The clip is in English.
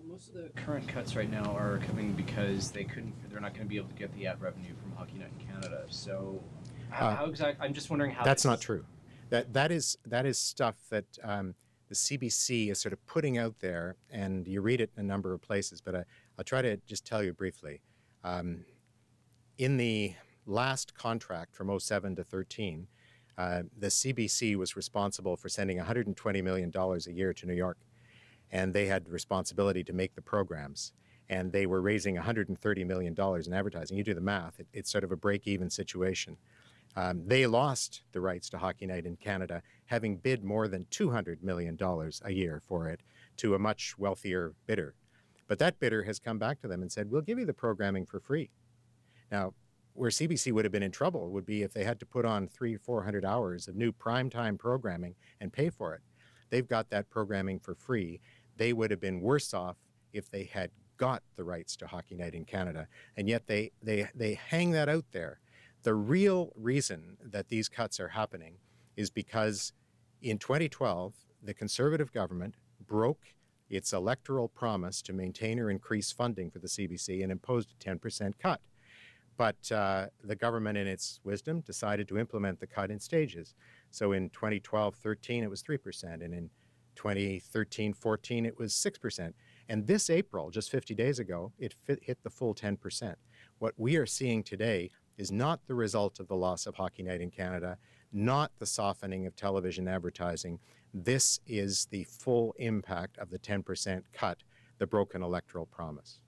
Most of the current cuts right now are coming because they're not going to be able to get the ad revenue from Hockey Night in Canada. So, how exactly? I'm just wondering how that's not true. That is stuff that the CBC is sort of putting out there, and you read it in a number of places. But I'll try to just tell you briefly. In the last contract from 07 to 13, the CBC was responsible for sending $120 million a year to New York, and they had the responsibility to make the programs. And they were raising $130 million in advertising. You do the math, it's sort of a break-even situation. They lost the rights to Hockey Night in Canada, having bid more than $200 million a year for it to a much wealthier bidder. But that bidder has come back to them and said, we'll give you the programming for free. Now, where CBC would have been in trouble would be if they had to put on 300-400 hours of new primetime programming and pay for it. They've got that programming for free. They would have been worse off if they had got the rights to Hockey Night in Canada, and yet they hang that out there. The real reason that these cuts are happening is because in 2012, the Conservative government broke its electoral promise to maintain or increase funding for the CBC and imposed a 10% cut. But the government, in its wisdom, decided to implement the cut in stages. So in 2012-13, it was 3%, and in 2013-14, it was 6%. And this April, just 50 days ago, it hit the full 10%. What we are seeing today is not the result of the loss of Hockey Night in Canada, not the softening of television advertising. This is the full impact of the 10% cut, the broken electoral promise.